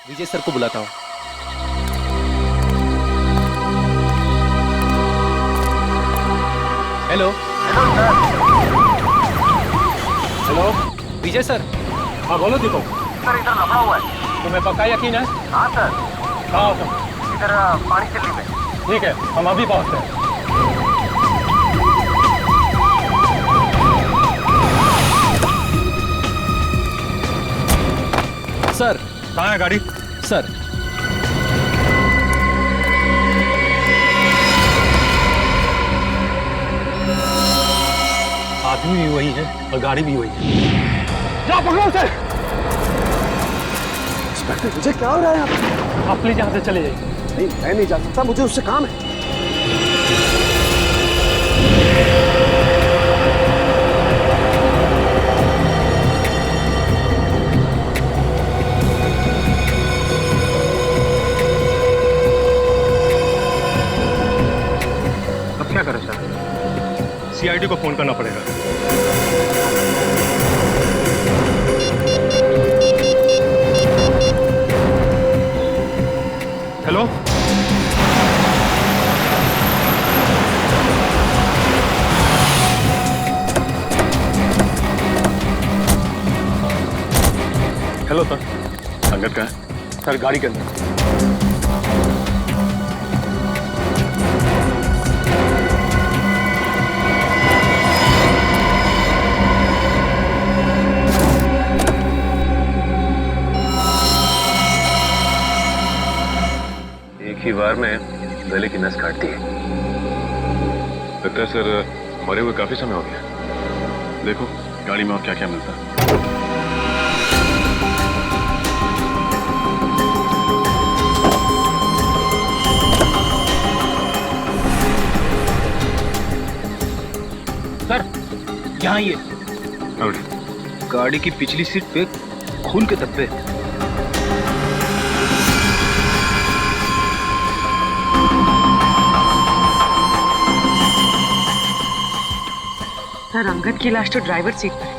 विजय sir को बुलाता हूँ। हेलो। हेलो विजय सर। हाँ बोलो दीपक। सर इधर लफड़ा हुआ है। तुम्हें पक्का यकीन है? हाँ सर। कहाँ हो तुम? इधर पानी चलनी में। ठीक है, हम अभी पहुँचते हैं। सर। कहाँ है गाड़ी? सर। आदमी भी वही है और गाड़ी भी वही है। जाओ पकड़ो उसे। इंस्पेक्टर मुझे क्या हो रहा है यहाँ पे? आप प्लीज यहाँ से चले जाइए। नहीं, मैं नहीं जा सकता, मुझे उससे काम है। अब क्या करें सर? सीआईडी को फोन करना पड़ेगा। हेलो। Hello sir. अंगद का है? सर गाड़ी के अंदर। एक ही बार में गले की नस काट दी। लगता है सर मरे हुए काफी समय हो गया। देखो गाड़ी में और क्या क्या मिलता है। सर यहाँ ये और गाड़ी की पिछली सीट पे खून के धब्बे। सर अंगद की लाश तो ड्राइवर सीट पर है,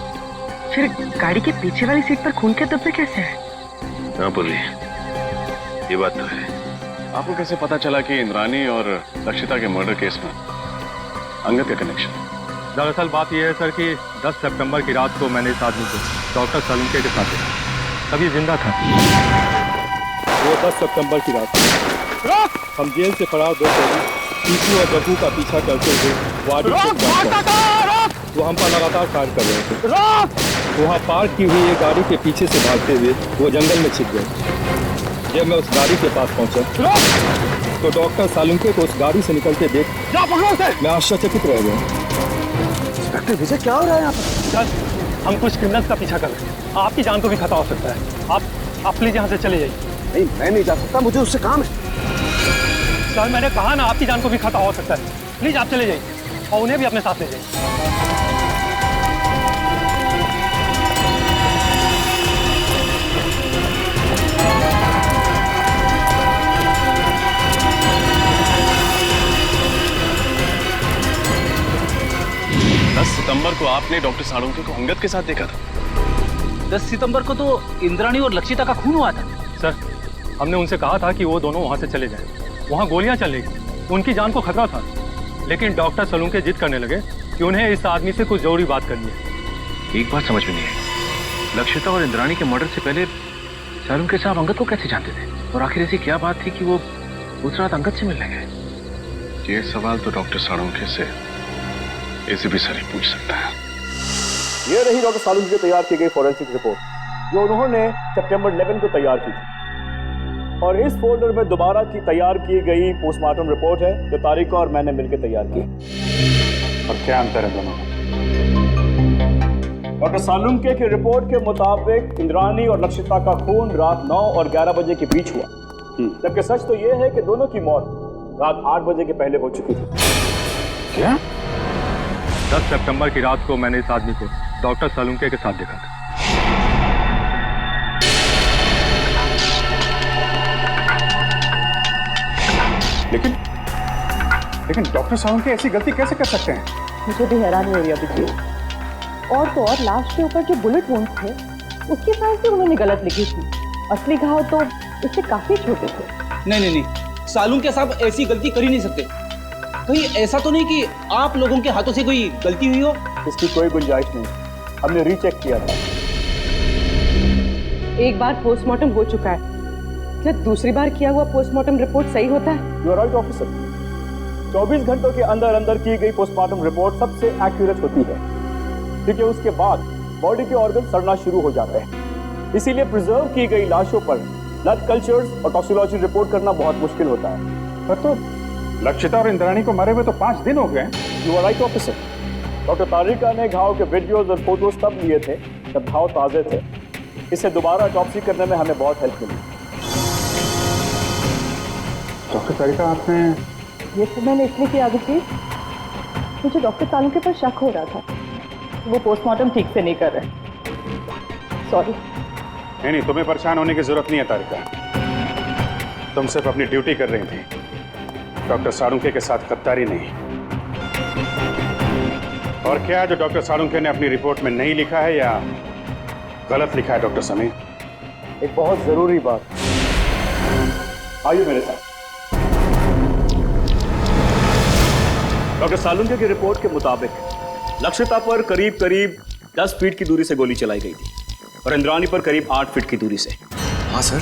फिर गाड़ी के पीछे वाली सीट पर खून के धब्बे कैसे हैं? हाँ बोलिए, ये बात तो है। आपको कैसे पता चला कि इंद्रानी और लक्षिता के मर्डर केस में अंगद का कनेक्शन? दरअसल बात यह है सर कि 10 सितंबर की रात को मैंने इस आदमी को डॉक्टर सलूंके के साथ देखा। तभी जिंदा था। वो 10 सितंबर की रात हम जेल से फरार दो कैदी टीपू और जग्गू का पीछा करते हुए वार्ड वो हम पर लगातार फायर कर रहे थे। वहाँ पार्क की हुई एक गाड़ी के पीछे से भागते हुए वो जंगल में छिप गए। जब मैं उस गाड़ी के पास पहुंचा तो डॉक्टर सालुंके को उस गाड़ी से निकलते देख मैं आश्चर्यचकित रह गया। इंस्पेक्टर विजय क्या हो रहा है यहाँ पे? सर हम कुछ क्रिमिनल्स का पीछा कर रहे हैं। आपकी जान को भी खतरा हो सकता है। आप प्लीज यहाँ से चले जाइए। नहीं, मैं नहीं जा सकता, मुझे उससे काम है। सर मैंने कहा ना, आपकी जान को भी खतरा हो सकता है। प्लीज आप चले जाइए और उन्हें भी अपने साथ ले जाइए। 10 सितंबर को आपने डॉक्टर सालुंके को अंगद के साथ देखा था। 10 सितंबर को तो इंद्राणी और लक्षिता का खून हुआ था। सर हमने उनसे कहा था कि वो दोनों वहां से चले जाएं। वहां गोलियां चल रही थी, उनकी जान को खतरा था। लेकिन डॉक्टर सलूंके जिद करने लगे कि उन्हें इस आदमी से कुछ जरूरी बात करनी है। एक बात समझ में नहीं आई, लक्षिता और इंद्राणी के मर्डर से पहले सालुंके साहब अंगद को कैसे जानते थे? और आखिर ऐसी क्या बात थी कि वो दूसरा रात अंगद से मिलने गए? ये सवाल तो डॉक्टर सालुंके से एसीपी सर ही पूछ सकता है। ये रही डॉक्टर सालुंके की तैयार की गई फॉरेंसिक रिपोर्ट जो उन्होंने सितंबर 11 को तैयार की थी। और इस फोल्डर में दोबारा की तैयार की गई पोस्टमार्टम रिपोर्ट है जो तारिक और मैंने मिलकर तैयार की। और क्या अंतर है दोनों में? डॉक्टर सालुंके की रिपोर्ट के मुताबिक इंद्राणी और लक्षिता का खून रात 9 और 11 बजे के बीच हुआ, जबकि सच तो यह है कि दोनों की मौत रात 8 बजे के पहले हो चुकी थी। क्या? 10 सितंबर की रात को मैंने इस आदमी को डॉक्टर सालुंके के साथ देखा था। लेकिन डॉक्टर सालुंके ऐसी गलती कैसे कर सकते हैं? मुझे भी हैरानी हो रही है अभी। और तो और लाश के ऊपर जो बुलेट वुंड्स थे उसके साथ भी उन्होंने गलत लिखी थी। असली घाव तो इससे काफी छोटे थे। नहीं नहीं नहीं, सालून के साहब ऐसी गलती कर ही नहीं सकते। कहीं ऐसा तो नहीं कि आप लोगों के हाथों से कोई गलती हुई हो? इसकी कोई गुंजाइश नहीं, हमने रीचेक किया था। एक बार पोस्टमार्टम हो चुका है, क्या दूसरी बार किया हुआ पोस्टमार्टम रिपोर्ट सही होता है? यू आर राइट ऑफिसर, 24 घंटों के अंदर अंदर की गई पोस्टमार्टम रिपोर्ट सबसे एक्यूरेट होती है, क्योंकि उसके बाद बॉडी के ऑर्गन सड़ना शुरू हो जाते हैं। इसीलिए प्रिजर्व की गई लाशों पर ब्लड कल्चर्स और टॉक्सिकोलॉजी रिपोर्ट करना बहुत मुश्किल होता है। पर तो लक्षिता और इंद्राणी को मरे हुए तो 5 दिन हो गए। You are right officer, doctor Tarika ने घाव के वीडियोज और फोटोज तब लिए थे जब घाव ताजे थे। इसे दोबारा ऑटोप्सी करने में हमें बहुत हेल्प मिली। डॉक्टर तारिका, आपने ये तो मैंने इसलिए किया अभिजीत, मुझे डॉक्टर तालुके पर शक हो रहा था, वो पोस्टमार्टम ठीक से नहीं कर रहे। सॉरी। नहीं, तुम्हें परेशान होने की जरूरत नहीं है तारिका, तुम सिर्फ अपनी ड्यूटी कर रही थी, डॉक्टर साळुंखे के साथ गद्दारी नहीं। और क्या जो डॉक्टर साळुंखे ने अपनी रिपोर्ट में नहीं लिखा है या गलत लिखा है डॉक्टर समीर? एक बहुत जरूरी बात, आइए मेरे साथ। डॉक्टर साळुंखे की रिपोर्ट के मुताबिक लक्षिता पर करीब करीब 10 फीट की दूरी से गोली चलाई गई थी और इंद्राणी पर करीब 8 फीट की दूरी से। हाँ सर,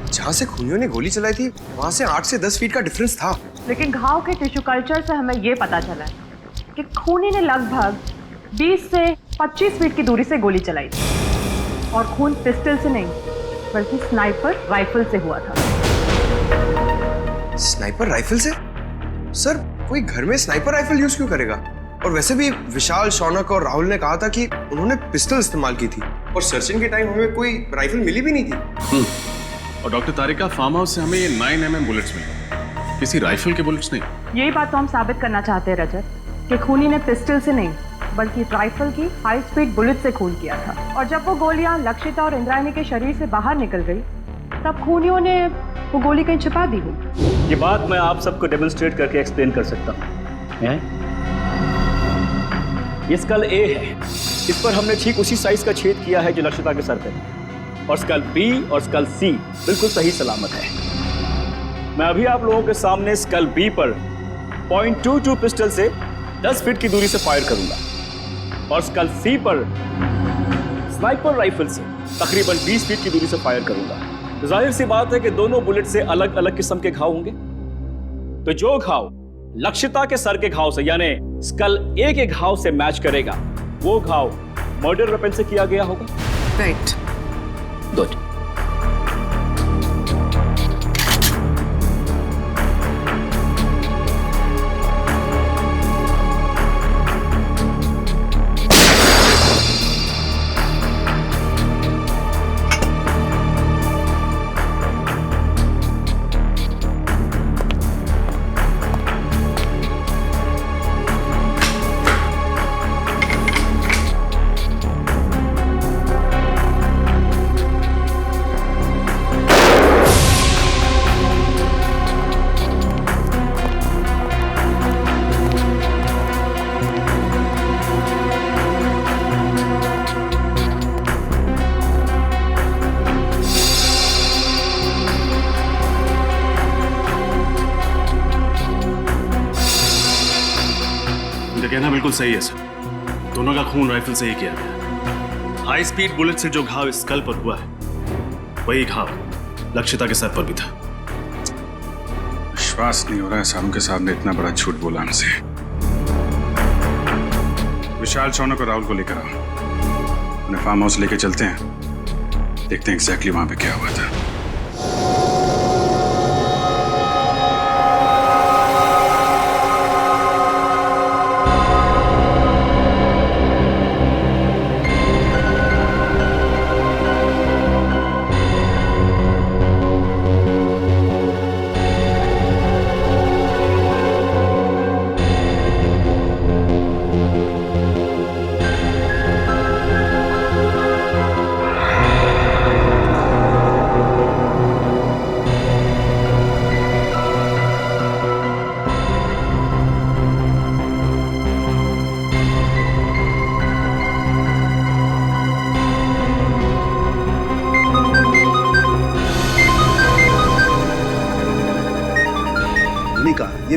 जहाँ से खूनियों ने गोली चलाई थी वहाँ से 8 से 10 फीट का डिफरेंस था। लेकिन घाव के टिश्यू कल्चर से हमें ये पता चला कि खूनी ने लगभग 20 से 25 फीट की दूरी से गोली चलाई थी और खून पिस्टल से नहीं बल्कि स्नाइपर राइफल से हुआ था। स्नाइपर राइफल से? सर, कोई घर में स्नाइपर राइफल यूज क्यों करेगा? और वैसे भी विशाल, शौनक और राहुल ने कहा था कि उन्होंने पिस्टल इस्तेमाल की थी और सर्चिंग के टाइम हमें कोई राइफल मिली भी नहीं थी। और डॉक्टर तारिका, फार्म हाउस से हमें ये 9mm बुलेट्स मिले, किसी राइफल के बुलेट्स नहीं। यही बात तो हम साबित करना चाहते हैं रजत, कि खूनी ने पिस्टल से नहीं बल्कि राइफल की हाई स्पीड बुलेट से खून किया था। और जब वो गोलियां लक्षिता और इंद्राणी के शरीर से बाहर निकल गई तब खूनियों ने वो गोली कहीं छिपा दी हुई। ये बात मैं आप सबको डेमोन्स्ट्रेट करके एक्सप्लेन कर सकता हूँ। ये स्कल ए है, इस पर हमने ठीक उसी साइज का छेद किया है जो लक्षिता के सर पे, और स्कल बी और स्कल सी बिल्कुल सही सलामत है। मैं अभी आप लोगों के सामने स्कल बी पर .22 पिस्टल से 10 फीट की दूरी से फायर करूंगा और स्कल सी पर स्नाइपर राइफल से तकरीबन 20 फीट की दूरी से फायर करूंगा। तो जाहिर सी बात है कि दोनों बुलेट से अलग अलग किस्म के घाव होंगे। तो जो घाव लक्षिता के सर के घाव से यानी स्कल ए के घाव से मैच करेगा वो घाव मर्डर वेपन से किया गया होगा। राइट। गुड। कहना बिल्कुल सही है सर, दोनों का खून राइफल से ही किया गया। हाई स्पीड बुलेट से जो घाव स्कल पर हुआ है वही घाव लक्षिता के सर पर भी था। विश्वास नहीं हो रहा है सालू के साथ ने इतना बड़ा झूठ बोला हमसे। विशाल, शौनक और राहुल को लेकर आओ, उन्हें फार्म हाउस लेके चलते हैं, देखते हैं एग्जैक्टली वहां पे क्या हुआ था।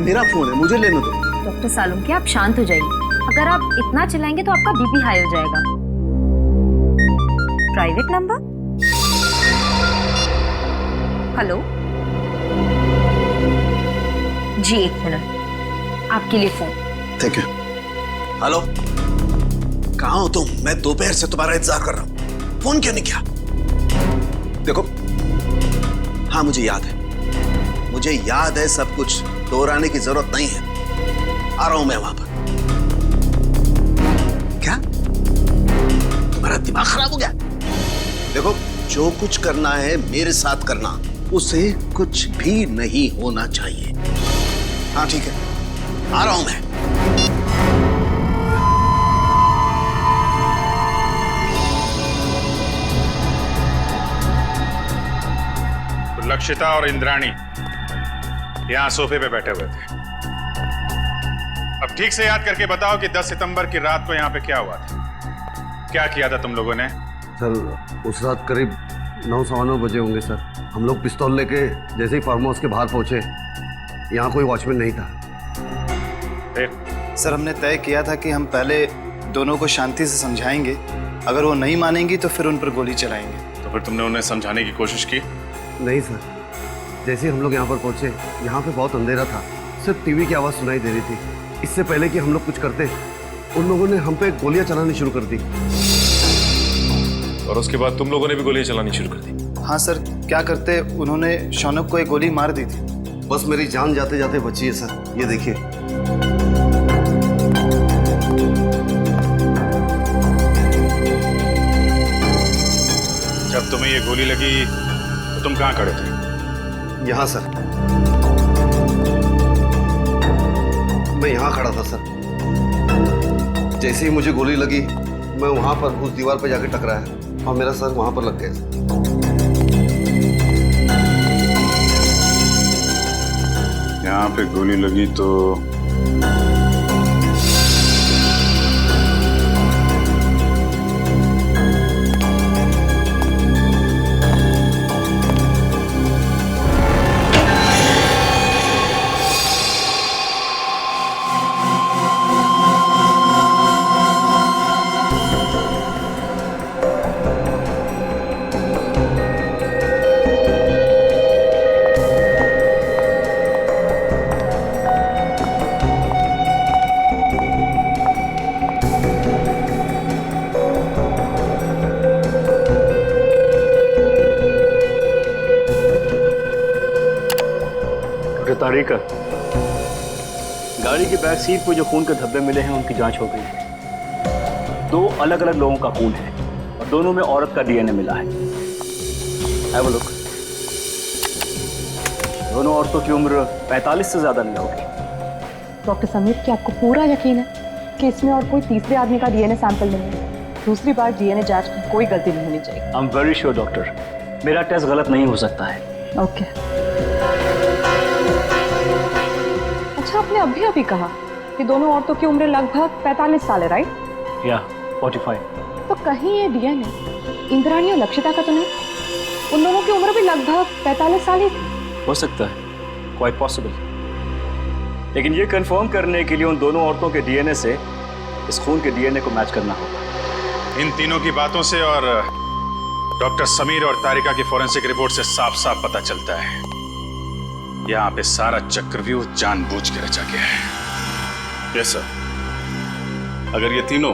मेरा फोन है, मुझे लेने दो। डॉक्टर सालुंके, आप शांत हो जाइए। अगर आप इतना चिल्लाएंगे तो आपका बीपी हाई हो जाएगा। Private number? हेलो जी, 1 मिनट, आपके लिए फोन। ठीक है। हेलो, कहाँ हो तुम? मैं दोपहर से तुम्हारा इंतजार कर रहा हूँ, फोन क्यों नहीं किया? देखो, हाँ मुझे याद है सब कुछ, दोहराने की जरूरत नहीं है। आ रहा हूं मैं वहां पर। क्या तुम्हारा दिमाग खराब हो गया? देखो, जो कुछ करना है मेरे साथ करना, उसे कुछ भी नहीं होना चाहिए। हाँ ठीक है, आ रहा हूं मैं। लक्षिता और इंद्राणी यहां सोफे पे बैठे हुए थे। अब ठीक से याद करके बताओ कि 10 सितंबर की रात को यहाँ पे क्या हुआ था? क्या किया था तुम लोगों ने? सर, उस रात करीब 9-9:15 बजे होंगे सर। हम लोग पिस्तौल लेके जैसे ही फार्म हाउस के बाहर पहुंचे, यहाँ कोई वॉचमैन नहीं था। सर, हमने तय किया था कि हम पहले दोनों को शांति से समझाएंगे, अगर वो नहीं मानेंगी तो फिर उन पर गोली चलाएंगे। तो फिर तुमने उन्हें समझाने की कोशिश की? नहीं सर, जैसे ही हम लोग यहाँ पर पहुंचे, यहाँ पे बहुत अंधेरा था, सिर्फ टीवी की आवाज़ सुनाई दे रही थी। इससे पहले कि हम लोग कुछ करते, उन लोगों ने हम पे गोलियां चलानी शुरू कर दी। और उसके बाद तुम लोगों ने भी गोलियां चलानी शुरू कर दी? हाँ सर, क्या करते, उन्होंने शौनक को एक गोली मार दी थी। बस मेरी जान जाते जाते बची है सर, ये देखिए। जब तुम्हें ये गोली लगी तो तुम कहाँ खड़े थे? यहाँ सर, मैं यहाँ खड़ा था सर। जैसे ही मुझे गोली लगी, मैं वहां पर उस दीवार पर जाके टकराया और मेरा सर वहां पर लग गया। यहाँ पे गोली लगी तो तारीख, गाड़ी की बैक सीट पर जो खून के धब्बे मिले हैं उनकी जांच हो गई है। 2 अलग अलग लोगों का खून है और दोनों में औरत का डीएनए मिला है। Have a look. दोनों औरतों की उम्र 45 से ज्यादा नहीं होगी। डॉक्टर समीर, क्या आपको पूरा यकीन है कि इसमें और कोई तीसरे आदमी का डीएनए सैंपल नहीं है? दूसरी बार डीएनए जांच में कोई गलती नहीं होनी चाहिए। I am very sure doctor, मेरा टेस्ट गलत नहीं हो सकता है। ओके। अच्छा, आपने अभी कहा कि दोनों औरतों की उम्र लगभग 45 साल है, राइट? या 45। तो कहीं ये डीएनए इंद्राणी और लक्षिता का तो नहीं? उन लोगों की उम्र भी लगभग 45 साल ही थी। हो सकता है, क्वाइट पॉसिबल। लेकिन ये कंफर्म करने के लिए उन दोनों औरतों के डीएनए से इस खून के डीएनए को मैच करना होगा। इन तीनों की बातों से और डॉक्टर समीर और तारिका की फोरेंसिक रिपोर्ट से साफ साफ पता चलता है, यहाँ पे सारा चक्रव्यूह जानबूझ के रचा गया है। Yes sir. अगर ये तीनों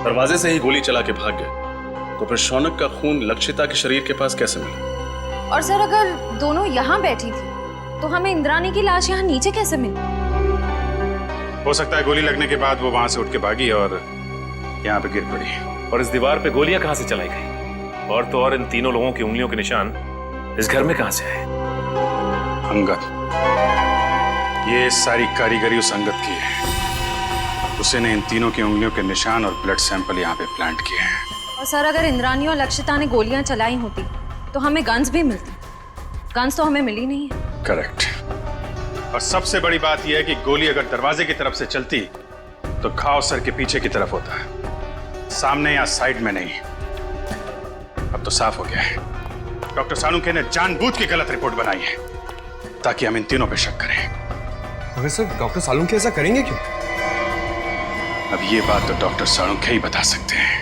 दरवाजे से ही गोली चला के भाग गए, तो फिर शौनक का खून लक्षिता के शरीर के पास कैसे मिला? और सर, अगर दोनों यहाँ बैठी थी तो हमें इंद्राणी की लाश यहाँ नीचे कैसे मिली? हो सकता है गोली लगने के बाद वो वहां से उठ के भागी और यहाँ पे गिर पड़ी। और इस दीवार पे गोलियां कहां से चलाई गई? और तो और इन तीनों लोगों की उंगलियों के निशान इस घर में कहां से आए? अंगद, ये सारी कारीगरी उस अंगद की है। उसने इन तीनों की उंगलियों के निशान और ब्लड सैंपल यहाँ पे प्लांट किए हैं। और सर, अगर इंद्राणी और लक्षिता ने गोलियां चलाई होती तो हमें गन्स भी मिलती। गन्स तो हमें मिली नहीं है। करेक्ट। और सबसे बड़ी बात यह है कि गोली अगर दरवाजे की तरफ से चलती तो घाव सर के पीछे की तरफ होता है, सामने या साइड में नहीं। अब तो साफ हो गया है, डॉक्टर सालुंके ने जानबूझ के गलत रिपोर्ट बनाई है ताकि हम इन तीनों पे शक करें। मगर सर डॉक्टर सालुंखे ऐसा करेंगे क्यों? अब ये बात तो डॉक्टर सालुंखे ही बता सकते हैं,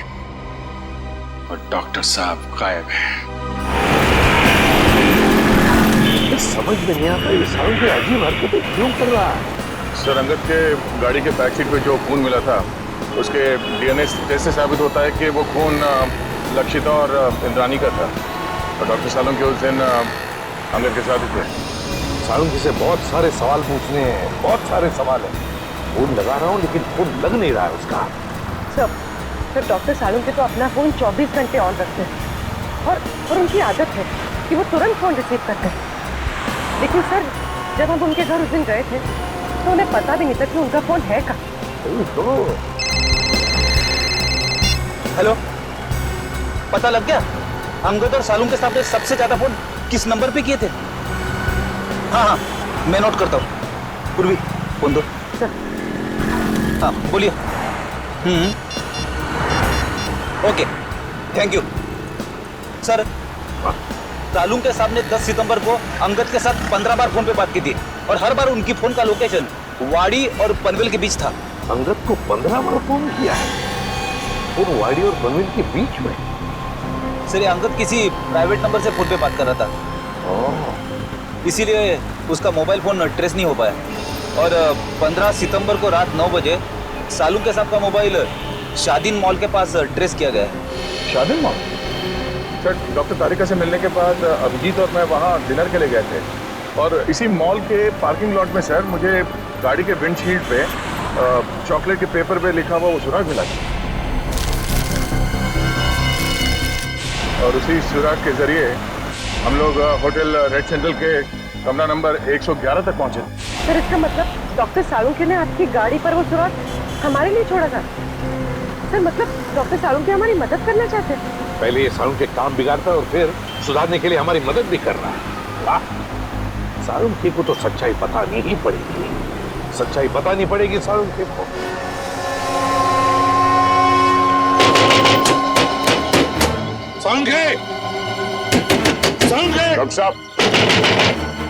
और डॉक्टर साहब गायब हैं। समझ में नहीं आता ये सालुंखे अजीब हरकतें क्यों कर रहा है। सर, अंगद के गाड़ी के बैक सीट पे जो खून मिला था उसके डीएनए टेस्ट से साबित होता है कि वो खून लक्षिता और इंद्रानी का था, और डॉक्टर सालुंखे उस दिन अंगद के साथ ही थे। सालुंखे से बहुत सारे सवाल पूछने हैं, बहुत सारे सवाल हैं। फोन लगा रहा हूँ लेकिन फोन लग नहीं रहा है उसका। सर डॉक्टर सालुंखे तो अपना फोन 24 घंटे ऑन रखते हैं और उनकी आदत है कि वो तुरंत फोन रिसीव करते हैं। लेकिन सर जब हम उनके घर उस दिन गए थे तो उन्हें पता भी नहीं था कि उनका फोन है कहाँ। हेलो, पता लग गया अंगद और सालुंखे साहब ने सबसे ज्यादा फोन किस नंबर पे किए थे? हाँ हाँ, मैं नोट करता हूँ। पूर्वी फोन दो। हाँ बोलिए। Okay, thank you sir. Salunkhe साहब ने 10 सितंबर को अंगद के साथ 15 बार फोन पे बात की थी, और हर बार उनकी फोन का लोकेशन वाड़ी और पनवेल के बीच था। अंगद को 15 बार फोन किया है और वाड़ी और पनवेल के बीच में? सर अंगद किसी प्राइवेट नंबर से फोन पे बात कर रहा था, इसीलिए उसका मोबाइल फोन ट्रेस नहीं हो पाया। और 15 सितंबर को रात 9 बजे सालुंखे साहब का मोबाइल शादीन मॉल के पास ट्रेस किया गया है। शादीन मॉल? सर, डॉक्टर तारिका से मिलने के बाद अभिजीत और मैं वहाँ डिनर के लिए गए थे, और इसी मॉल के पार्किंग लॉट में सर मुझे गाड़ी के विंडशील्ड पे चॉकलेट के पेपर पे लिखा हुआ वो सुराग मिला, और उसी सुराग के जरिए हम लोग होटल रेड सेंट्रल के कमरा नंबर 111 तक पहुंचे। सर इसका मतलब डॉक्टर सालुंखे ने आपकी गाड़ी पर वो सुराग हमारे लिए छोड़ा था। सर मतलब डॉक्टर सालुंखे हमारी मदद करना चाहते हैं। पहले ये सालुंखे काम बिगाड़ता है और फिर सुधारने के लिए हमारी मदद भी कर रहा है। वाह! सालुंखे को तो सच्चाई बतानी ही पड़ेगी, सच्चाई बतानी पड़ेगी सालुंखे को। सालुंखे! सालुंखे! डॉक्टर साहब!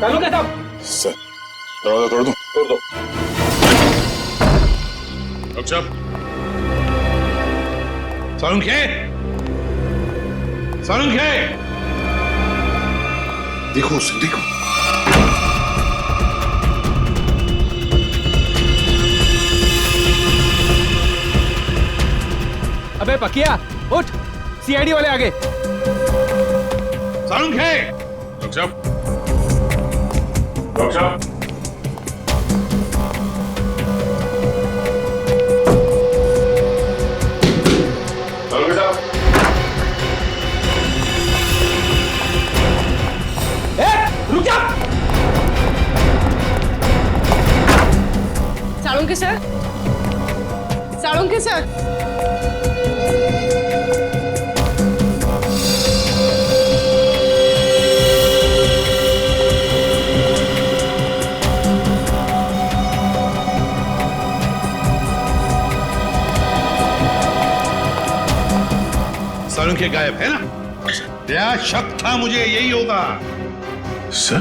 सालुंखे साहब! सर, दरवाजा तोड़ दो। तोड़ दो। डॉक्टर साहब! सालुंखे! सालुंखे! देखो उसे, देखो। अबे पकिया, उठ, सीआईडी वाले आगे। सालुंखे! डॉक्टर साहब! डॉक्टर साहब! सालुंखे साहब! रुक जा! Salunkhe sir, Salunkhe sir. सालुंखे गायब है ना? क्या शक था मुझे यही होगा। सर,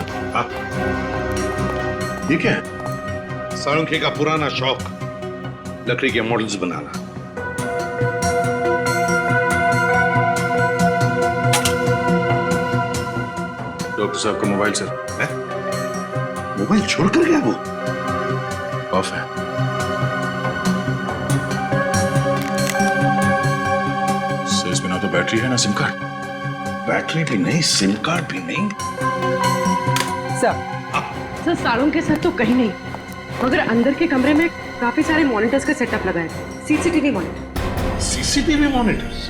ये क्या है? सालुंखे का पुराना शौक, लकड़ी के मॉडल्स बनाना। डॉक्टर साहब का मोबाइल सर। मोबाइल छोड़ कर गया वो? ऑफ है। सर, इसमें ना तो बैटरी है ना सिम कार्ड। बैटरी भी नहीं, सिम कार्ड भी नहीं। सर सालुंखे सर तो कहीं नहीं, मगर अंदर के कमरे में काफी सारे मॉनिटर्स का सेटअप लगा है, सीसीटीवी मॉनिटर। CCTV monitors?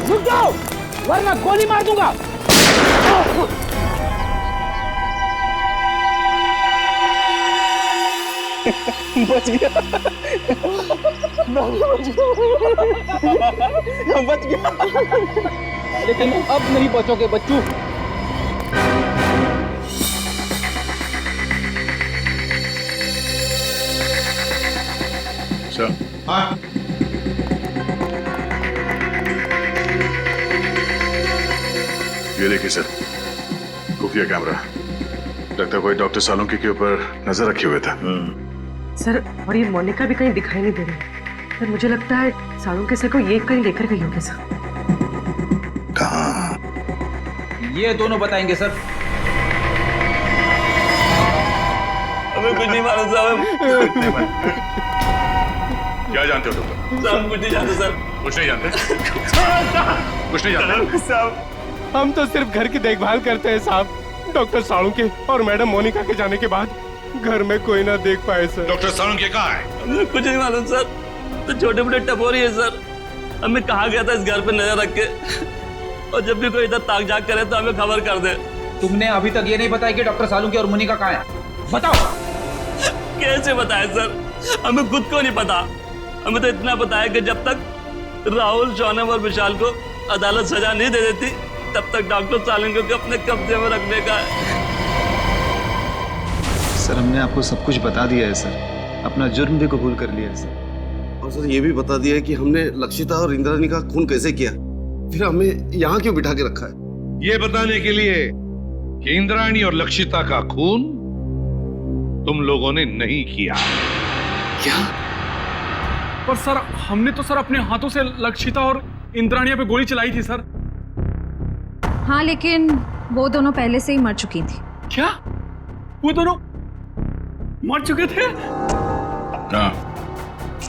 रुक जाओ, वरना गोली मार दूंगा। बच गया। बच गया, लेकिन अब नहीं बचोगे बच्चू। सर, हाँ? ये देखिए सर, खुफिया कैमरा। लगता है कोई डॉक्टर सालुंके के ऊपर नजर रखे हुए था। सर, और ये मोनिका भी कहीं दिखाई नहीं दे रही। सर, मुझे लगता है सालुंके सर को ये कहीं लेकर गई होगी सर। कहाँ? ये दोनों बताएंगे सर। हमें कुछ नहीं मालूम साहब। क्या जानते हो तुम? साहब कुछ नहीं जानते सर। कुछ नहीं जानते? कुछ नहीं जानते साहब, हम तो सिर्फ घर की देखभाल करते हैं साहब। डॉक्टर सालुंके और मैडम मोनिका के जाने के बाद घर में कोई ना देख पाए सर। डॉक्टर सालुंके कहाँ है? हमें कुछ नहीं मालूम सर। तो छोटे मोटे टपोरी है सर। हमें कहा गया था इस घर पे नजर रख के, और जब भी कोई इधर ताक झाक करे तो हमें खबर कर दे। तुमने अभी तक ये नहीं बताया कि डॉक्टर सालुंके और मोनिका कहाँ है? बताओ। कैसे बताए सर? हमें खुद को नहीं पता। हमें तो इतना पता है कि जब तक राहुल, शौनम और विशाल को अदालत सजा नहीं दे देती, तब तक डॉक्टर सालुंके को अपने कब्जे में रखने का है। सर, हमने आपको सब कुछ बता दिया है सर। अपना जुर्म भी कबूल कर लिया है सर। और सर ये भी बता दिया है कि हमने लक्षिता और इंद्राणी का खून कैसे किया। फिर हमें यहाँ क्यों बिठा के रखा है? ये बताने के लिए कि इंद्राणी और लक्षिता का खून तुम लोगों ने नहीं किया। क्या? पर सर, हमने तो सर अपने हाथों से लक्षिता और इंद्राणी पे गोली चलाई थी सर। हाँ, लेकिन वो दोनों पहले से ही मर चुकी थी। क्या? वो दोनों मर चुके थे? हाँ,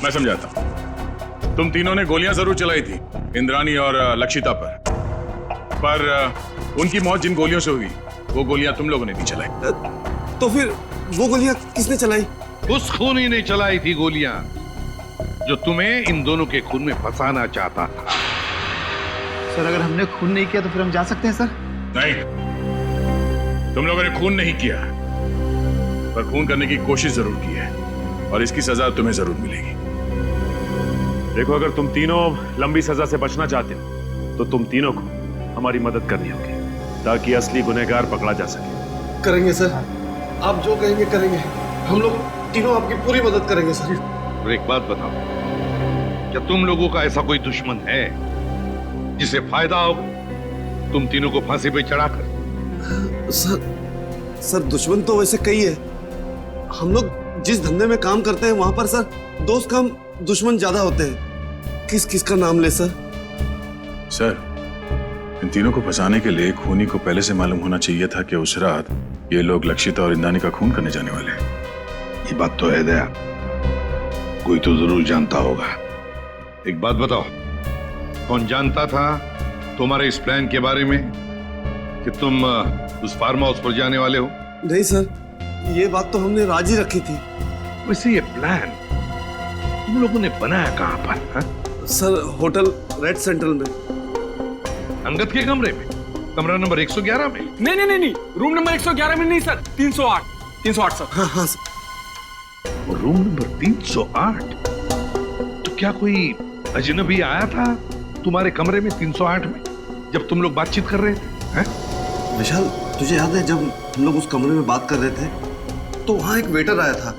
मैं समझाता हूं। तुम तीनों ने गोलियां जरूर चलाई थी इंद्राणी और लक्षिता पर उनकी मौत जिन गोलियों से हुई, वो गोलियां तुम लोगों ने भी चलाई। तो फिर वो गोलियां किसने चलाई? उस खूनी ने चलाई थी गोलियां जो तुम्हें इन दोनों के खून में फंसाना चाहता था। सर, अगर हमने खून नहीं किया तो फिर हम जा सकते हैं सर? नहीं, तुम लोगों ने खून नहीं किया, पर खून करने की कोशिश जरूर की है, और इसकी सजा तुम्हें जरूर मिलेगी। देखो, अगर तुम तीनों लंबी सजा से बचना चाहते हो तो तुम तीनों को हमारी मदद करनी होगी, ताकि असली गुनहगार पकड़ा जा सके। करेंगे सर, आप जो कहेंगे करेंगे। हम लोग तीनों आपकी पूरी मदद करेंगे सर। और एक बात बताओ, क्या तुम लोगों का ऐसा कोई दुश्मन है जिसे फायदा हो तुम तीनों को फांसी पे चढ़ाकर? सर दुश्मन तो वैसे कई है। हम लोग जिस धंधे में काम करते हैं वहां पर सर दोस्त कम दुश्मन ज्यादा होते हैं। किस किस का नाम ले सर? सर, इन तीनों को फंसाने के लिए खूनी को पहले से मालूम होना चाहिए था कि उस रात ये लोग लक्षिता और इंद्राणी का खून करने जाने वाले हैं। ये बात तो है दया, कोई तो जरूर जानता होगा। एक बात बताओ, कौन जानता था तुम्हारे इस प्लान के बारे में कि तुम उस फार्म हाउस पर जाने वाले हो? नहीं सर, ये बात तो हमने राज ही रखी थी। वैसे ये प्लान तुम लोगों ने बनाया कहां पर? हा? सर, होटल रेड सेंट्रल में। अंगद के कमरे में? कमरा नंबर 111 में? नहीं, रूम नंबर 111 में नहीं सर, 308 सर। हाँ सर। Room number 308? तो क्या कोई अजनबी आया था तुम्हारे कमरे में 308 में जब तुम लोग बातचीत कर रहे थे? हैं? विशाल, तुझे याद है जब हम लोग उस कमरे में बात कर रहे थे तो वहाँ एक वेटर आया था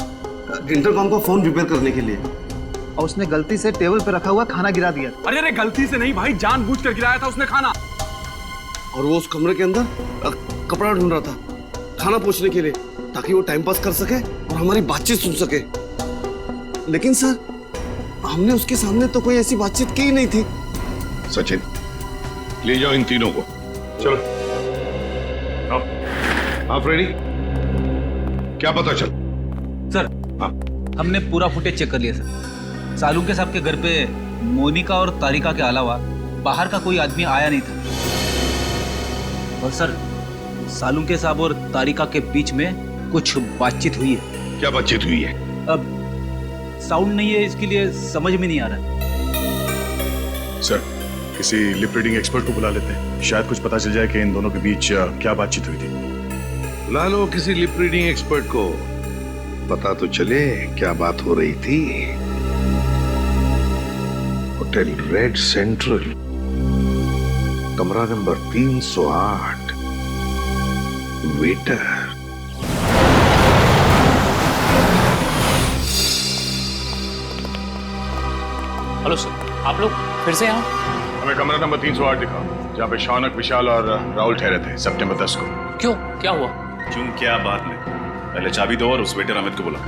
इंटरकॉम का फोन रिपेयर करने के लिए, और उसने गलती से टेबल पे रखा हुआ खाना गिरा दिया। अरे गलती से नहीं भाई, जानबूझकर गिराया था उसने खाना। और वो उस कमरे के अंदर कपड़ा ढूंढ रहा था खाना पोंछने के लिए, ताकि वो टाइम पास कर सके और हमारी बातचीत सुन सके। लेकिन सर, हमने उसके सामने तो कोई ऐसी बातचीत की ही नहीं थी। सचिन, ले जाओ इन तीनों को। चलो। आप रेडी? क्या पता चल? सर, हमने पूरा फुटेज चेक कर लिया सर। सालुंके साहब के घर पे मोनिका और तारिका के अलावा बाहर का कोई आदमी आया नहीं था। और सर, सालुंके साहब और तारिका के बीच में कुछ बातचीत हुई है। क्या बातचीत हुई है? अब साउंड नहीं है, इसके लिए समझ में नहीं आ रहा। सर, किसी लिप रीडिंग एक्सपर्ट को बुला लेते हैं, शायद कुछ पता चल जाए कि इन दोनों के बीच क्या बातचीत हुई थी। बुला लो किसी लिप रीडिंग एक्सपर्ट को, पता तो चले क्या बात हो रही थी। होटल रेड सेंट्रल, कमरा नंबर 308, वेटर। हेलो सर, आप लोग फिर से यहाँ? हमें कमरा नंबर 308 दिखाओ। जहाँ पे शौनक, विशाल और राहुल ठहरे थे सितंबर 10 को। क्यों, क्या हुआ? क्यों क्या बात नहीं, पहले चाबी दो और उस वेटर अमित को बुलाओ।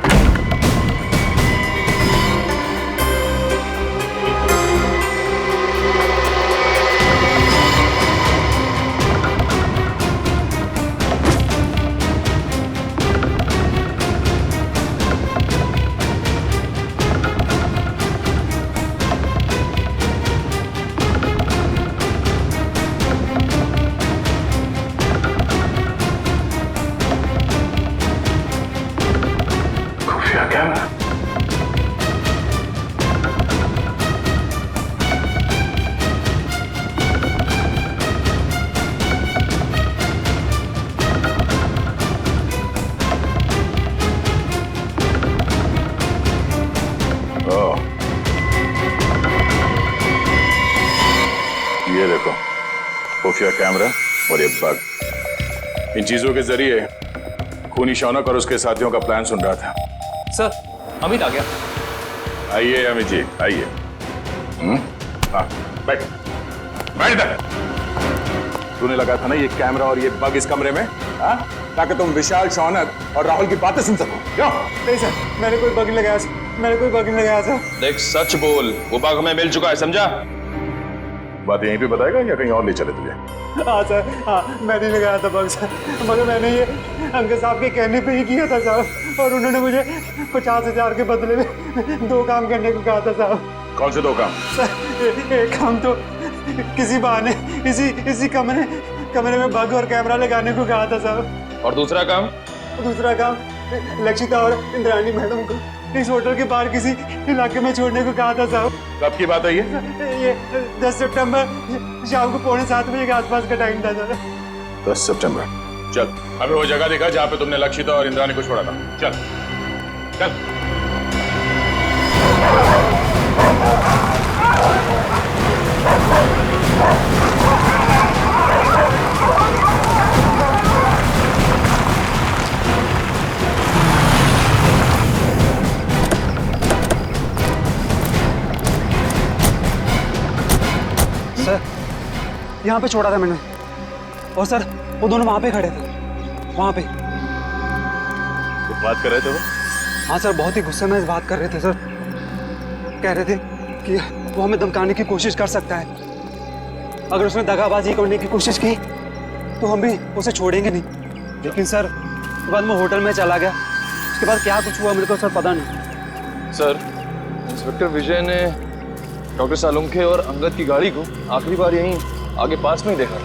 ये देखो, खुफिया कैमरा और ये बग। इन चीजों के जरिए खूनी शौनक और उसके साथियों का प्लान सुन रहा था। सर, अमित आ गया। आइए अमित जी, आइए। हाँ, बैठ बैठ इधर। तूने लगा था ना ये कैमरा और ये बग इस कमरे में, हाँ? ताकि तुम विशाल, शौनक और राहुल की बातें सुन सको। क्यों? नहीं सर, मैंने कोई बग नहीं लगाया सर, मैंने कोई बग नहीं लगाया सर। देख, सच बोल, वो बग हमें मिल चुका है, समझा? बात यहीं पे बताएगा या कहीं और ले चले तुझे? हाँ सर, हाँ, मैं नहीं लगाया था बग सर, मगर मैंने ये अंकल साहब के कहने पे ही किया था साहब, और उन्होंने मुझे 50,000 के बदले में 2 काम करने को कहा था साहब। कौन से 2 काम? सर, एक काम तो किसी बहाने इसी कमरे में बग और कैमरा लगाने को कहा था साहब। और दूसरा काम? दूसरा काम लक्षिता और इंद्राणी मैडम को इस होटल के बाहर किसी इलाके में छोड़ने को कहा था साहब। कब की बात है ये 10 सितंबर शाम को 6:45 बजे के आसपास का टाइम था सर। 10 सितंबर। चल, अभी वो जगह दिखा जहाँ पे तुमने लक्षिता और इंद्राणी को छोड़ा था। चल चल। सर, यहाँ पे छोड़ा था मैंने, और सर वो दोनों वहाँ पे खड़े थे, वहाँ पे। कुछ बात कर रहे थे वो? हाँ सर, बहुत ही गुस्से में इस बात कर रहे थे सर। कह रहे थे कि वो हमें धमकाने की कोशिश कर सकता है, अगर उसने दगाबाजी करने की कोशिश की तो हम भी उसे छोड़ेंगे नहीं। लेकिन सर बाद में होटल में चला गया, उसके बाद क्या कुछ हुआ मेरे को सर पता नहीं। सर, इंस्पेक्टर विजय ने डॉक्टर सालुंखे और अंगद की गाड़ी को आखिरी बार यहीं आगे पास में ही देखा,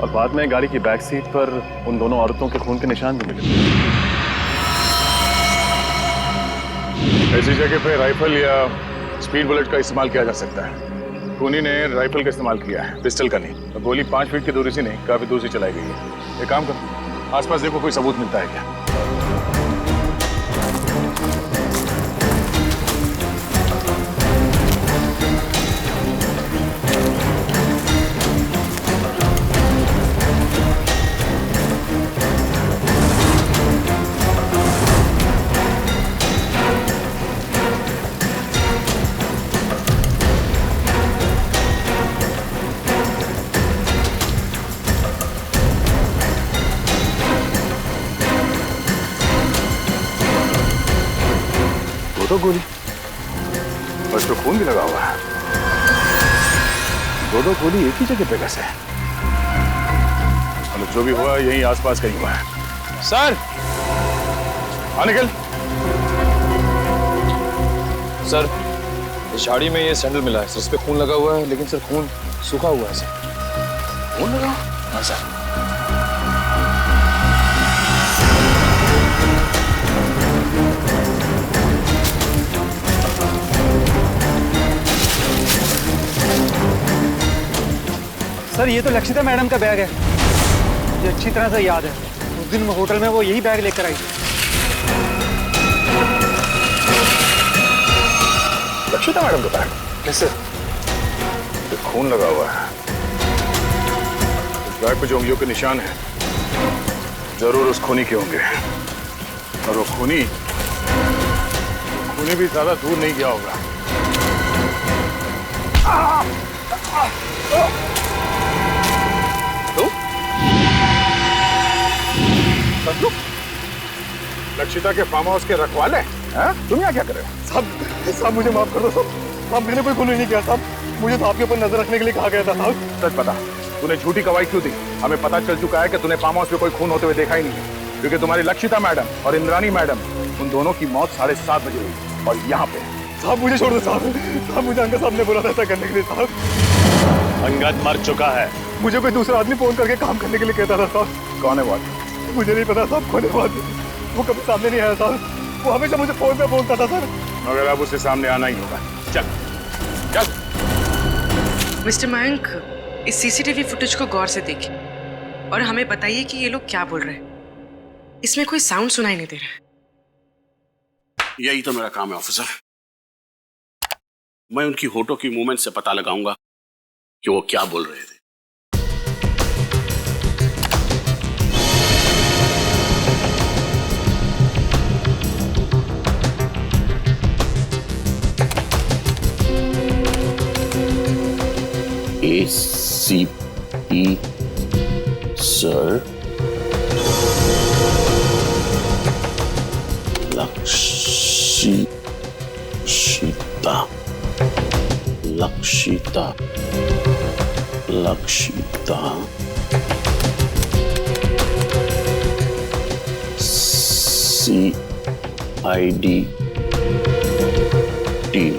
और बाद में गाड़ी की बैक सीट पर उन दोनों औरतों के खून के निशान भी मिले। ऐसी जगह पे राइफल या स्पीड बुलेट का इस्तेमाल किया जा सकता है। खूनी ने राइफल का इस्तेमाल किया है, पिस्टल का नहीं। तो गोली 5 फीट की दूरी से नहीं, काफी दूर से चलाई गई है। एक काम करो, आसपास देखो कोई सबूत मिलता है क्या। तो गोली और इस पे खून भी लगा हुआ है। 2 गोली एक ही जगह पे कैसे? मतलब जो भी हुआ यही आसपास कहीं हुआ है। सर, निकल। सर, इस झाड़ी में ये सैंडल मिला है सर, इस पे खून लगा हुआ है, लेकिन सर खून सूखा हुआ है सर। खून लगा? हाँ सर। सर, ये तो लक्षिता मैडम का बैग है, ये अच्छी तरह से याद है। उस दिन होटल में वो यही बैग लेकर आई थी। लक्षिता मैडम का बैग? कैसे? खून लगा हुआ है। इस बैग पे जो उंगलियों के निशान हैं, जरूर उस खूनी के होंगे। और वो खूनी भी ज्यादा दूर नहीं गया होगा। मतलब लक्षिता के फार्म हाउस के रखवाले हैं? तुम यहाँ क्या कर रहे हो? साहब मुझे माफ कर दो साहब, मैंने कोई खून नहीं किया साहब, मुझे तो आपके ऊपर नजर रखने के लिए कहा गया था साहब। सच बता, तूने झूठी गवाही क्यों दी? हमें पता चल चुका है कि तूने फार्म हाउस में कोई खून होते हुए देखा ही नहीं है, क्योंकि तुम्हारी लक्षिता मैडम और इंद्राणी मैडम, उन दोनों की मौत 7:30 बजे हुई और यहाँ पे। साहब मुझे छोड़ दो साहब, मुझे अंगद साहब ने बोला था ऐसा करने के लिए साहब। अंगद मर चुका है। मुझे कोई दूसरा आदमी फोन करके काम करने के लिए कहता था साहब। कौन है वो? मुझे नहीं पता साहब, कौन है वो कभी सामने नहीं आया साहब, वो हमेशा मुझे फोन पे बोलता था सर। मगर अब उसे सामने आना ही होगा। चल चल। मिस्टर मयंक, इस सीसीटीवी फुटेज को गौर से देखिए और हमें बताइए कि ये लोग क्या बोल रहे हैं। इसमें कोई साउंड सुनाई नहीं दे रहा है। यही तो मेरा काम है ऑफिसर। मैं उनकी होठों की मूवमेंट से पता लगाऊंगा कि वो क्या बोल रहे थे। ACP sir, Lakshita CID team.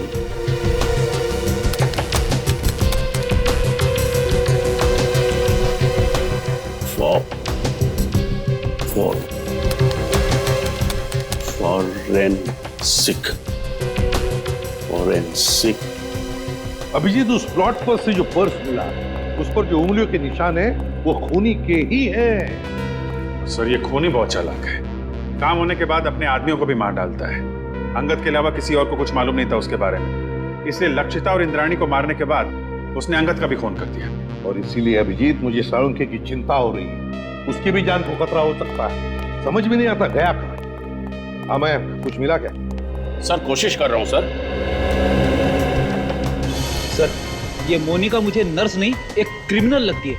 Forensic. Abhijeet, उस प्लॉट पर से जो पर्स मिला, उस पर जो उंगलियों के निशान है वो खूनी के ही हैं। सर, ये खूनी बहुत चालाक है। काम होने के बाद अपने आदमियों को भी मार डालता है। अंगद के अलावा किसी और को कुछ मालूम नहीं था उसके बारे में, इसलिए लक्षिता और इंद्राणी को मारने के बाद उसने अंगद का भी खून कर दिया। और इसीलिए अभिजीत, मुझे साळुंखे की चिंता हो रही है। उसकी भी जान को खतरा हो सकता है। समझ में नहीं आता गया कहाँ। हाँ, मैं कुछ मिला क्या? सर कोशिश कर रहा हूँ सर। सर, ये मोनिका मुझे नर्स नहीं, एक क्रिमिनल लगती है।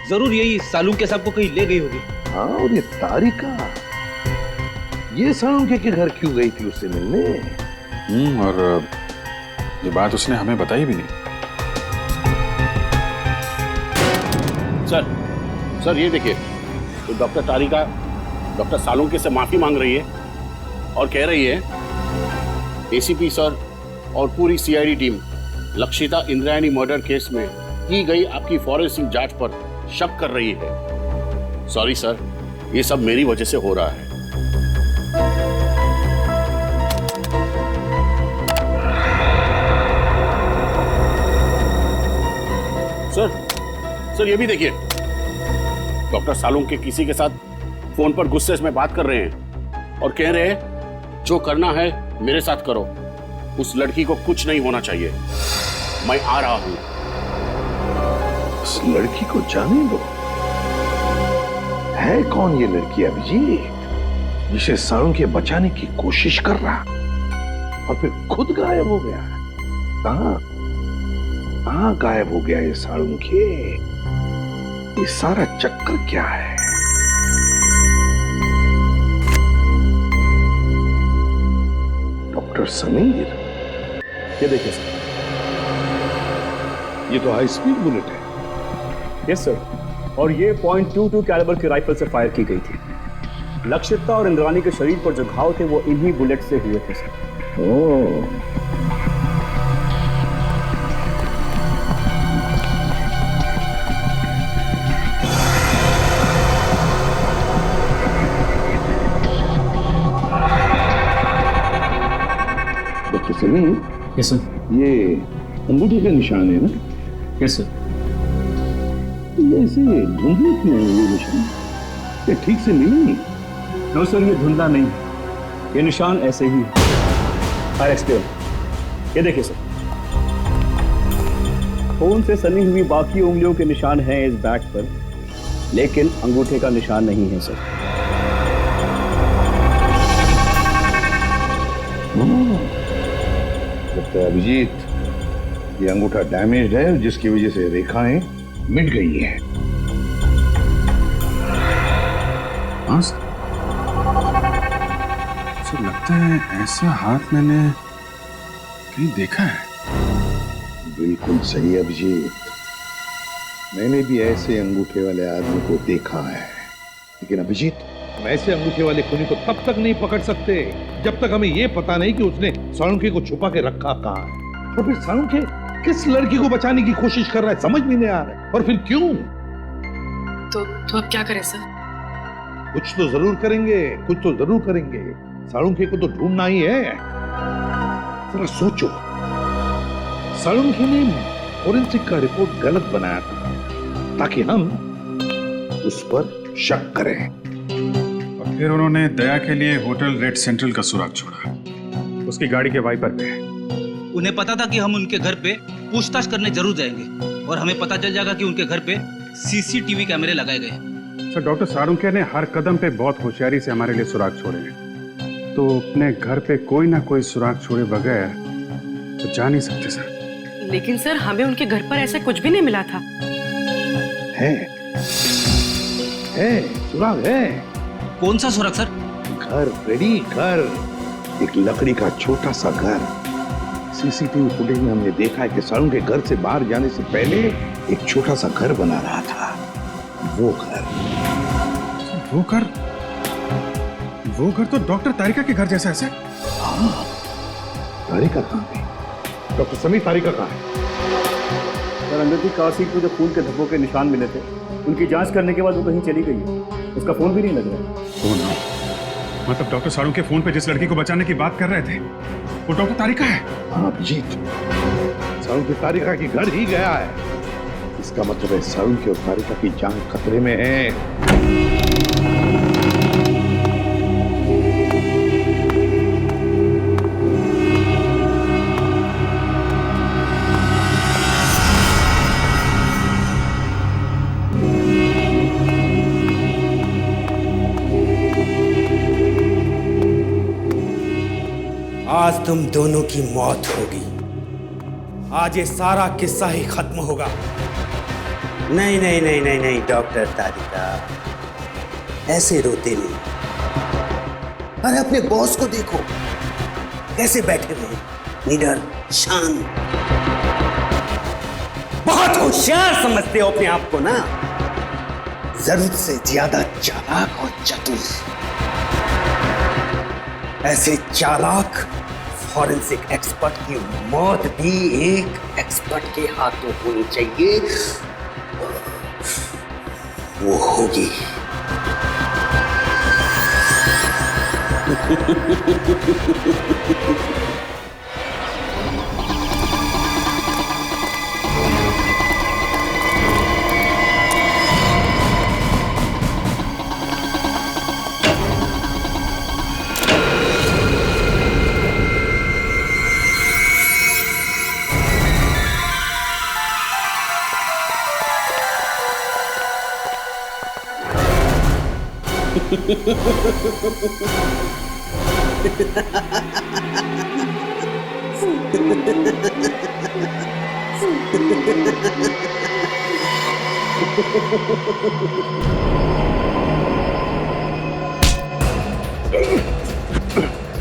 जरूर यही साळुंखे साहब को कहीं ले गई होगी। हाँ, और ये तारिका, ये साळुंखे के घर क्यों गई थी उससे मिलने? और ये बात उसने हमें बताई भी नहीं। सर ये देखिए, तो डॉक्टर तारिका डॉक्टर साळुंखे से माफी मांग रही है और कह रही है ACP सर और पूरी CID team Lakshita Indrayani murder case में की गई आपकी फॉरेंसिक जांच पर शक कर रही है। सॉरी सर, ये सब मेरी वजह से हो रहा है। सर ये भी देखिए, डॉक्टर साळुंखे किसी के साथ फोन पर गुस्से में बात कर रहे हैं और कह रहे हैं जो करना है मेरे साथ करो, उस लड़की को कुछ नहीं होना चाहिए, मैं आ रहा हूं। उस लड़की को जाने दो। है कौन ये लड़की अभिजीत, जिसे साळुंखे बचाने की कोशिश कर रहा और फिर खुद गायब हो गया? कहां गायब हो गया ये साळुंखे? ये सारा चक्कर क्या है? डॉक्टर समीर, ये देखिए सर, ये तो हाई स्पीड बुलेट है। यस सर, और ये .22 कैलिबर की राइफल से फायर की गई थी। लक्षिता और इंद्राणी के शरीर पर जो घाव थे वो इन्हीं बुलेट से हुए थे सर। ओह, यस सर, ये अंगूठे का निशान है ना? Yes sir. ये ऐसे धुंधले क्यों है ये निशान? ये ठीक से मिले नहीं? नो सर, ये धुंधला नहीं, ये निशान ऐसे ही है। I explain. ये देखिए सर, खून से सनी हुई बाकी उंगलियों के निशान हैं इस बैग पर, लेकिन अंगूठे का निशान नहीं है सर। लगता है अभिजीत, ये अंगूठा डैमेज है, जिसकी वजह से रेखाएं मिट गई हैं। हाँ, मुझे लगता है ऐसा हाथ मैंने कहीं देखा है। बिल्कुल सही अभिजीत, मैंने भी ऐसे अंगूठे वाले आदमी को देखा है। लेकिन अभिजीत, हम ऐसे अंगूठे वाले खूनी को तब तक नहीं पकड़ सकते जब तक हमें यह पता नहीं कि उसने साळुंखे को छुपा के रखा कहाँ है, और फिर साळुंखे किस लड़की को बचाने की कोशिश कर रहा है समझ में नहीं आ रहा है, और फिर क्यों। तो अब क्या करें सर? कुछ तो जरूर करेंगे, कुछ तो जरूर करेंगे। साळुंखे को तो ढूंढना ही है। जरा सोचो, साळुंखे ने फोरेंसिक का रिपोर्ट गलत बनाया था ताकि हम उस पर शक करें। और फिर उन्होंने दया के लिए होटल रेड सेंट्रल का सुराग छोड़ा, उसकी गाड़ी के वाइपर पे। उन्हें पता था कि हम उनके घर पे पूछताछ करने जरूर जाएंगे और हमें पता चल जाएगा कि उनके घर पे सीसीटीवी कैमरे लगाए गए। सर, डॉक्टर साळुंखे ने हर कदम पे बहुत होशियारी से हमारे लिए सुराग छोड़े हैं, तो अपने घर पे कोई ना कोई सुराग छोड़े बगैर तो जा नहीं सकते सर। लेकिन सर, हमें उनके घर पर ऐसा कुछ भी नहीं मिला था। है सुराग है। कौन सा सुराग सर? घर रेडी, घर, एक लकड़ी का छोटा सा घर। सीसीटीवी फुटेज में हमने देखा है कि साळुंखे घर से बाहर जाने से पहले एक छोटा सा घर बना रहा था। वो घर तो डॉक्टर तारिका के घर जैसा है। हाँ, तारिका कहाँ है? डॉक्टर समीर, तारिका कहाँ है? सर, अंदर की कार सीट पर जो खून के धब्बों के निशान मिले थे, उनकी जांच करने के बाद वो कहीं चली गई है। उसका फोन भी नहीं लग रहा। मतलब डॉक्टर साळुंखे फोन पे जिस लड़की को बचाने की बात कर रहे थे वो डॉक्टर तारिका है। हाँ अभिजीत, साळुंखे तारिका के घर ही गया है। इसका मतलब है साळुंखे और तारिका की जान खतरे में है। आज तुम दोनों की मौत होगी। आज ये सारा किस्सा ही खत्म होगा। नहीं नहीं नहीं नहीं नहीं डॉक्टर तारिका, ऐसे रोते नहीं। अरे अपने बॉस को देखो, कैसे बैठे हुए, निडर, शांत। बहुत होशियार समझते हो अपने आप को ना, जरूरत से ज्यादा चालाक और चतुर। ऐसे चालाक फॉरेंसिक एक्सपर्ट की मौत भी एक एक्सपर्ट के हाथों होनी चाहिए। वो होगी।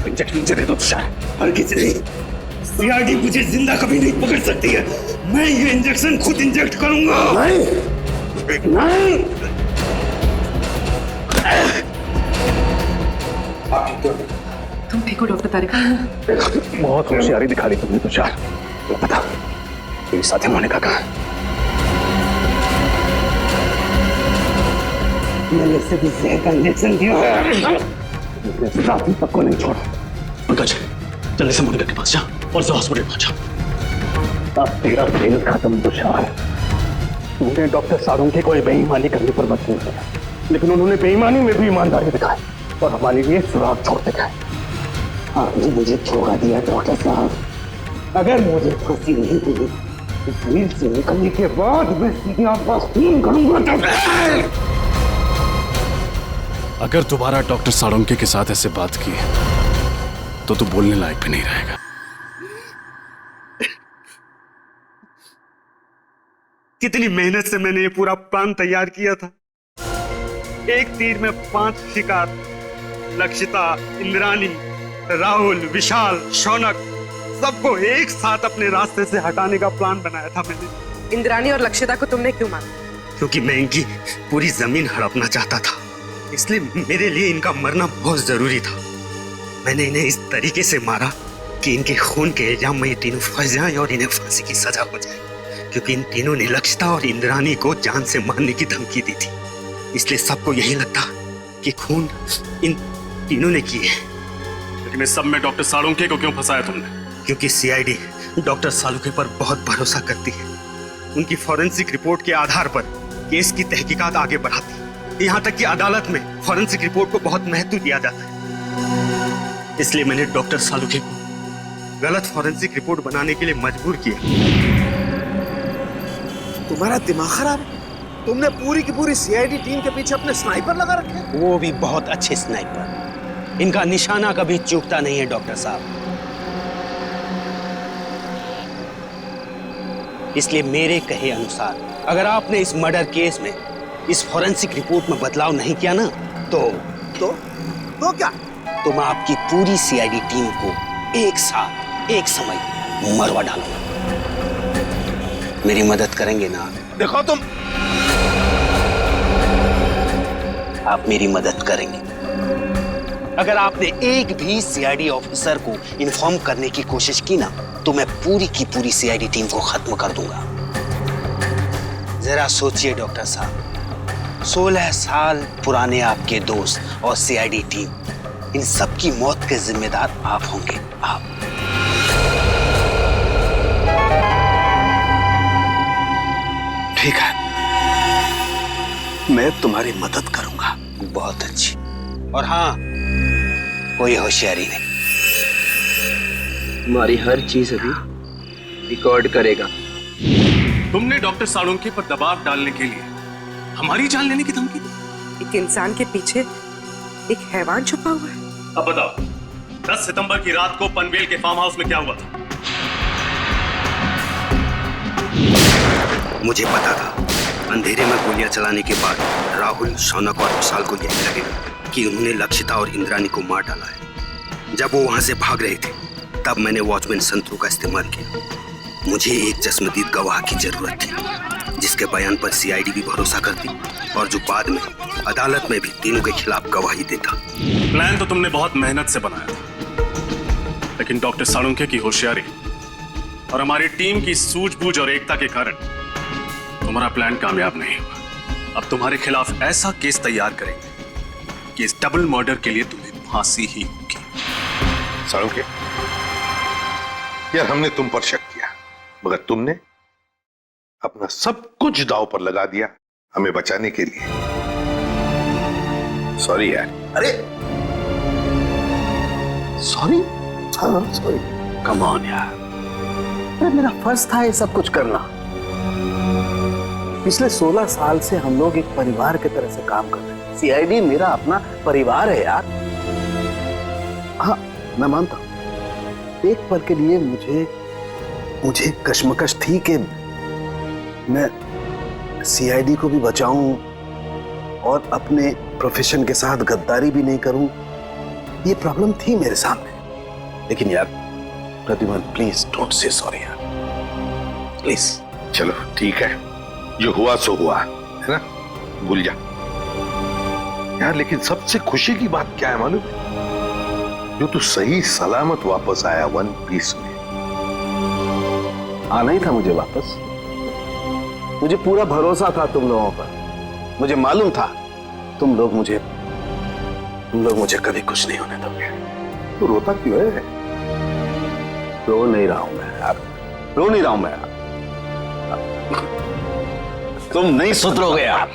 इंजेक्शन मुझे दे दो तुषार। हरगिज नहीं, सीआरडी मुझे जिंदा कभी नहीं पकड़ सकती है। मैं ये इंजेक्शन खुद इंजेक्ट करूंगा। नहीं। तुम ठीक हो डॉक्टर तारिका? बहुत होशियारी दिखा रही तुमने तुषार। बता, तेरे साथी मोनिका कहाँ है? मैंने इसे भी जहर का इंजेक्शन दिया है। साथी तक को नहीं छोड़ा। पंकज, जल्दी से मोनिका के पास जा और उसे हॉस्पिटल पहुंचा। अब तेरा खेल खत्म तुषार। तूने डॉक्टर साळुंखे को बेईमानी करने पर मजबूर किया, लेकिन उन्होंने बेईमानी में भी ईमानदारी दिखाई और हमारे लिए सुराग छोड़ते गए। आपने मुझे धोखा दिया डॉक्टर साहब। अगर मुझे फांसी नहीं हुई तो जेल से निकलने के बाद मैं सीधे आपका खून करूंगा। अगर दोबारा डॉक्टर साळुंखे के साथ ऐसे बात की तो तू बोलने लायक भी नहीं रहेगा। कितनी मेहनत से मैंने ये पूरा प्लान तैयार किया था। एक तीर में 5 शिकार, लक्षिता, इंद्राणी राहुल, विशाल, शौनक सबको एक साथ अपने रास्ते से हटाने का प्लान बनाया था मैंने। इंद्राणी और लक्षिता को तुमने क्यों मारा? क्योंकि मैं इनकी पूरी जमीन हड़पना चाहता था, इसलिए मेरे लिए इनका मरना बहुत जरूरी था। मैंने इन्हें इस तरीके से मारा कि इनके खून के इल्जाम में ये तीनों फंस जाएं और इन्हें फांसी की सजा हो जाए, क्योंकि इन तीनों ने लक्षिता और इंद्राणी को जान से मारने की धमकी दी थी। इसलिए सबको यही लगता कि खून इन तीनों ने किए। लेकिन इस सब में डॉक्टर साळुंखे को क्यों फंसाया तुमने? क्योंकि सीआईडी डॉक्टर साळुंखे पर बहुत भरोसा करती है। उनकी फॉरेंसिक रिपोर्ट के आधार पर केस की तहकीकात आगे बढ़ाती। यहाँ तक कि अदालत में फॉरेंसिक रिपोर्ट को बहुत महत्व दिया जाता है। इसलिए मैंने डॉक्टर साळुंखे को गलत फॉरेंसिक रिपोर्ट बनाने के लिए मजबूर किया। तुम्हारा दिमाग खराब है? तुमने पूरी की पूरी सीआईडी टीम के पीछे अपने स्नाइपर लगा रखे? वो भी बहुत अच्छे स्नाइपर। इनका निशाना कभी चूकता नहीं है डॉक्टर साहब। इसलिए मेरे कहे अनुसार अगर आपने इस मर्डर केस में इस फॉरेंसिक रिपोर्ट में बदलाव नहीं किया ना तो क्या? तो मैं आपकी पूरी सीआईडी टीम को एक साथ एक समय मरवा डालूंगा। मेरी मदद करेंगे ना? देखो तुम, आप मेरी मदद करेंगे। अगर आपने एक भी सीआईडी ऑफिसर को इन्फॉर्म करने की कोशिश की ना तो मैं पूरी की पूरी सीआईडी टीम को खत्म कर दूंगा। जरा सोचिए डॉक्टर साहब, 16 साल पुराने आपके दोस्त और सीआईडी टीम, इन सब की मौत के जिम्मेदार आप होंगे। आप ठीक है, मैं तुम्हारी मदद करूंगा। बहुत अच्छी। और हाँ, कोई होशियारी नहीं। हमारी हर चीज अभी रिकॉर्ड करेगा। तुमने डॉक्टर साळुंखे पर दबाव डालने के लिए हमारी जान लेने की धमकी दी। एक इंसान के पीछे एक हैवान छुपा हुआ है। अब बताओ, 10 सितंबर की रात को पनवेल के फार्म हाउस में क्या हुआ था? मुझे पता था अंधेरे में गोलियां चलाने के बाद राहुल, शौनक और विशाल को यही लगेगा कि उन्होंने लक्षिता और इंद्राणी को मार डाला है। जब वो वहां से भाग रहे थे तब मैंने वॉचमैन संतरू का इस्तेमाल किया। मुझे एक चश्मदीद गवाह की जरूरत थी जिसके बयान पर सीआईडी भी भरोसा करती और जो बाद में अदालत में भी तीनों के खिलाफ गवाही देता। प्लान तो तुमने बहुत मेहनत से बनाया था, लेकिन डॉक्टर साळुंखे की होशियारी और हमारी टीम की सूझबूझ और एकता के कारण तुम्हारा प्लान कामयाब नहीं हुआ। अब तुम्हारे खिलाफ ऐसा केस तैयार करेंगे कि इस डबल मर्डर के लिए तुम्हें फांसी ही होगी। साळुंखे, यार हमने तुम पर शक किया, मगर तुमने अपना सब कुछ दांव पर लगा दिया हमें बचाने के लिए। सॉरी यार। अरे सॉरी? हाँ सॉरी। कम ऑन यार। अरे मेरा फर्ज था ये सब कुछ करना। पिछले 16 साल से हम लोग एक परिवार की तरह से काम कर रहे हैं। सीआईडी मेरा अपना परिवार है यार। हाँ मैं मानता हूं, एक पल के लिए मुझे कश्मकश थी कि मैं सीआईडी को भी बचाऊं और अपने प्रोफेशन के साथ गद्दारी भी नहीं करूं। ये प्रॉब्लम थी मेरे सामने। लेकिन यार Pradyuman, please don't say sorry यार, प्लीज। चलो ठीक है, जो हुआ सो हुआ, है ना, भूल जा यार। लेकिन सबसे खुशी की बात क्या है मालूम है? जो तू सही सलामत वापस आया वन पीस में। आना ही था मुझे वापस। मुझे पूरा भरोसा था तुम लोगों पर। मुझे मालूम था तुम लोग मुझे कभी कुछ नहीं होने दोगे। तू रोता क्यों है? रो नहीं रहा हूं मैं यार, रो नहीं रहा हूं मैं यार। तुम नहीं सुधरोगे यार।